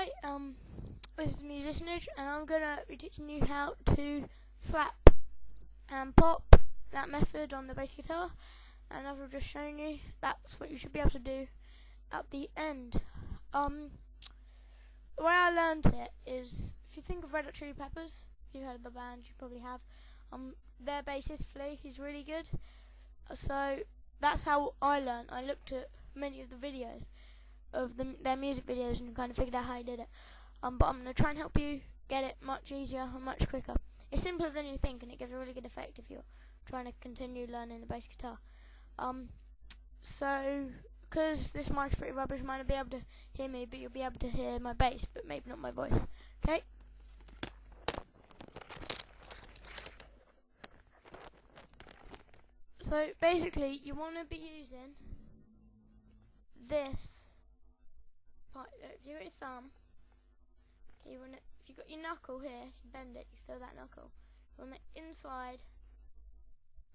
Hi, this is Musicianage, and I'm gonna be teaching you how to slap and pop that method on the bass guitar. And as I've just shown you, that's what you should be able to do at the end. The way I learned it is, if you think of Red Hot Chili Peppers, if you've heard of the band, you probably have. Their bassist Flea, he's really good. So that's how I learned. I looked at many of the videos of their music videos and kind of figured out how he did it. But I'm going to try and help you get it much easier and much quicker. It's simpler than you think, and it gives a really good effect if you're trying to continue learning the bass guitar. So, because this mic's pretty rubbish, you might not be able to hear me, but you'll be able to hear my bass, but maybe not my voice. Okay? So, basically, you want to be using this part. If you've got your thumb, okay, if you've got your knuckle here, if you bend it, you feel that knuckle. On the inside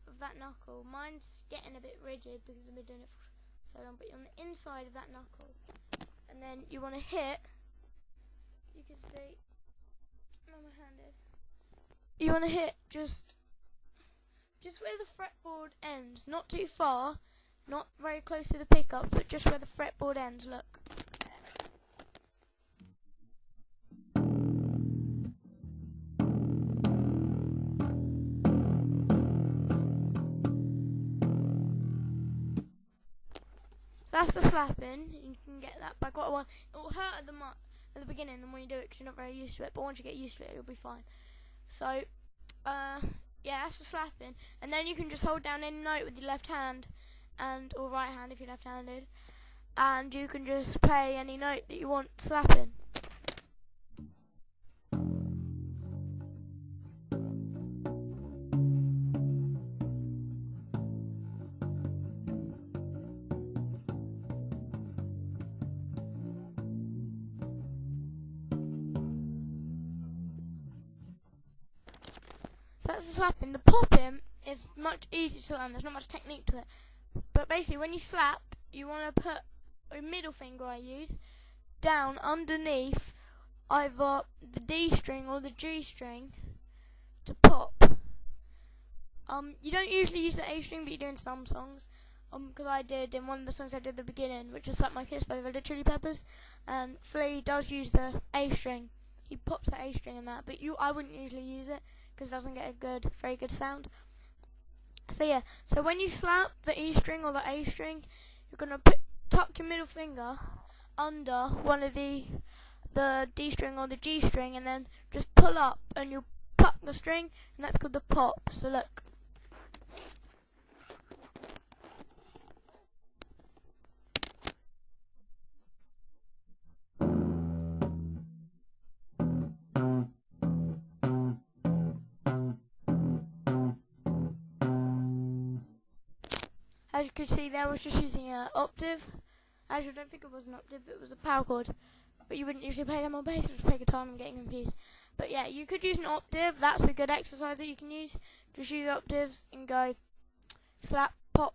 of that knuckle, mine's getting a bit rigid because I've been doing it for so long, but you're on the inside of that knuckle, and then you want to hit, you can see where my hand is, you want to hit just where the fretboard ends, not too far, not very close to the pickup, but just where the fretboard ends. Look. So that's the slapping. You can get that by quite a while. It will hurt at the beginning and when you do it because you're not very used to it, but once you get used to it, you'll be fine. So, yeah, that's the slapping. And then you can just hold down any note with your left hand, or right hand if you're left-handed, and you can just play any note that you want slapping. So that's the slapping. The popping is much easier to learn. There's not much technique to it. But basically, when you slap, you want to put a middle finger, I use, down underneath either the D string or the G string to pop. You don't usually use the A string, but you do in some songs. Because I did in one of the songs I did at the beginning, which is Suck My Kiss by the Red Hot Chili Peppers, and Flea does use the A string. He pops the A string in that, but I wouldn't usually use it because it doesn't get a very good sound. So yeah, so when you slap the E string or the A string, you're gonna tuck your middle finger under one of the D string or the G string, and then just pull up, and you'll pluck the string, and that's called the pop. So look. As you could see there, I was just using an octave. Actually, I don't think it was an octave, it was a power chord. But you wouldn't usually play them on bass, you just play guitar, and I'm getting confused. But yeah, you could use an octave, that's a good exercise that you can use. Just use octaves and go slap, pop,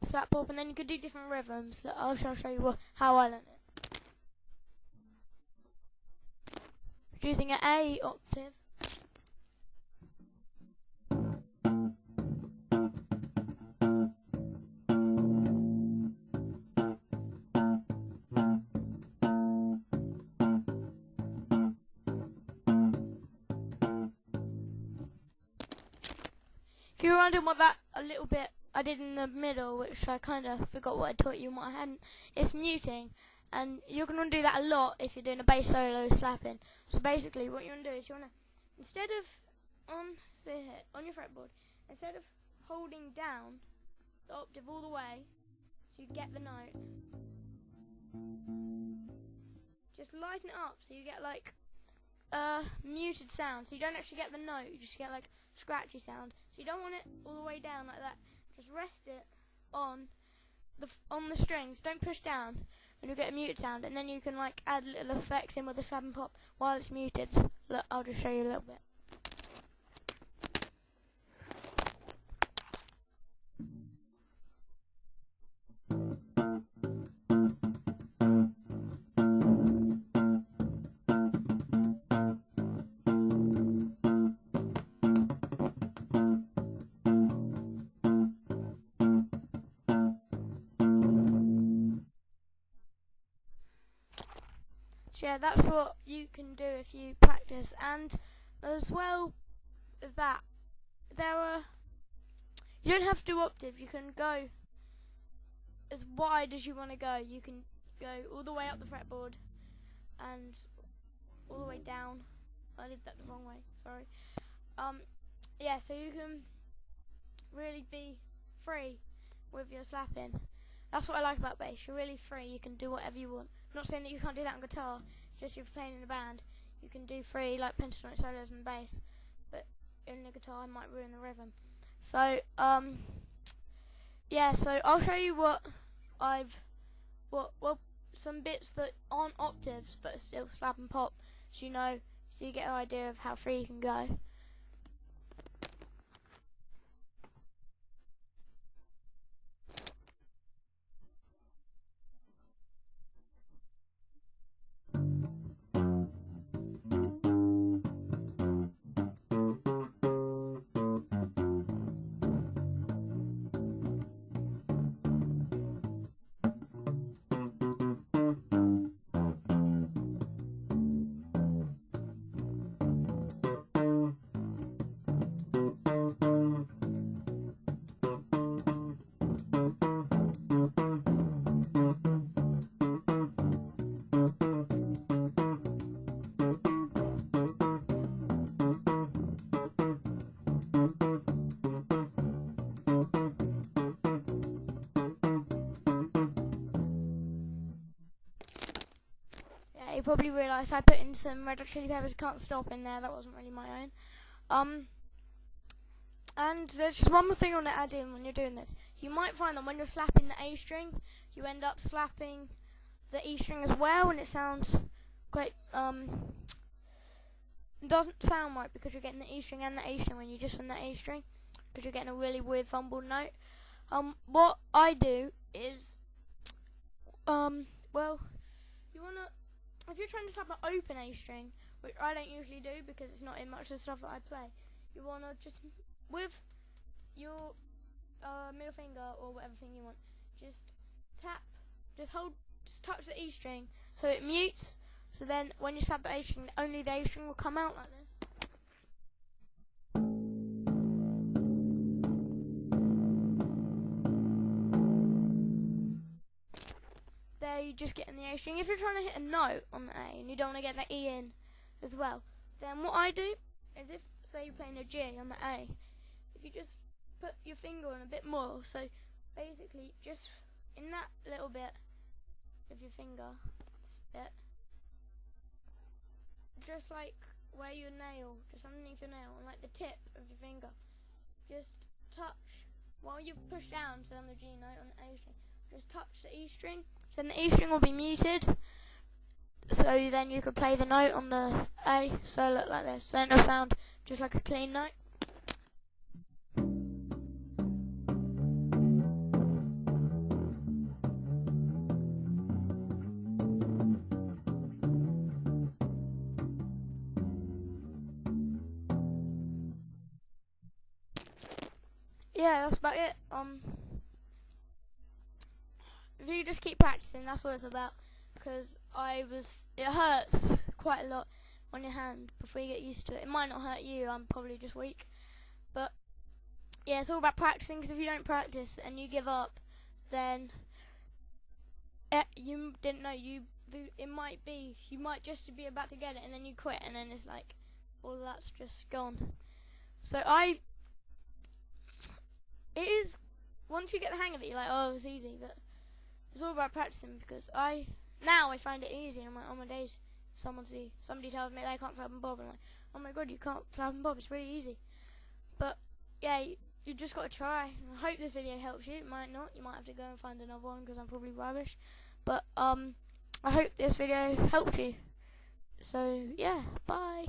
and then you could do different rhythms. Look, I'll show you how I learned it. Using an A octave. If you're wondering what that a little bit I did in the middle, which I kind of forgot what I taught you and what I hadn't, it's muting. And you're going to do that a lot if you're doing a bass solo slapping. So basically what you want to do is you want to, instead of, on your fretboard, instead of holding down the octave all the way, so you get the note, just lighten it up so you get like a muted sound. So you don't actually get the note, you just get like scratchy sound. So you don't want it all the way down like that. Just rest it on the strings. Don't push down, and you'll get a muted sound. And then you can like add little effects in with the slap and pop while it's muted. Look, I'll just show you a little bit. So yeah, that's what you can do if you practice. And as well as that, you don't have to do octave. You can go as wide as you want to go. You can go all the way up the fretboard and all the way down. I did that the wrong way, sorry. Yeah, so you can really be free with your slapping. That's what I like about bass. You're really free. You can do whatever you want. I'm not saying that you can't do that on guitar. It's just if you're playing in a band, you can do free like pentatonic solos and bass, but in the guitar, I might ruin the rhythm. So yeah. So I'll show you some bits that aren't octaves but still slap and pop, so you get an idea of how free you can go. You probably realised I put in some Red Hot Chili Peppers Can't Stop in there. That wasn't really my own. And there's just one more thing I want to add in when you're doing this. You might find that when you're slapping the A string, you end up slapping the E string as well, and it sounds quite it doesn't sound right because you're getting the E string and the A string when you just from the A string, because you're getting a really weird fumbled note. What I do is, well, if you're trying to slap an open A string, which I don't usually do because it's not in much of the stuff that I play, you want to just, with your middle finger or whatever thing you want, just touch the E string so it mutes, so then when you slap the A string, only the A string will come out like this. There you're just getting the A string. If you're trying to hit a note on the A and you don't want to get the E in as well, then what I do is, if say you're playing a G on the A, if you just put your finger on a bit more, so basically just in that little bit of your finger, this bit, just like where your nail, just underneath your nail, and like the tip of your finger, just touch while you push down, so on the G note on the A string, just touch the E string, so then the E string will be muted, so then you can play the note on the A, so look like this, so it'll sound just like a clean note. Yeah, that's about it. If you just keep practicing, that's what it's about, because it hurts quite a lot on your hand before you get used to it. It might not hurt you, I'm probably just weak, but yeah, it's all about practicing, because if you don't practice and you give up, then you didn't know, you might just be about to get it and then you quit, and then it's like all that's just gone. So it is, once you get the hang of it, you're like, oh, it's easy, but it's all about practicing, because now I find it easy, and I'm like, oh my days, if somebody tells me they can't slap and bob, I'm like, oh my god, you can't slap and bob, it's really easy. But yeah, you just got to try. I hope this video helps you. It might not, you might have to go and find another one, because I'm probably rubbish, but I hope this video helped you. So yeah, bye.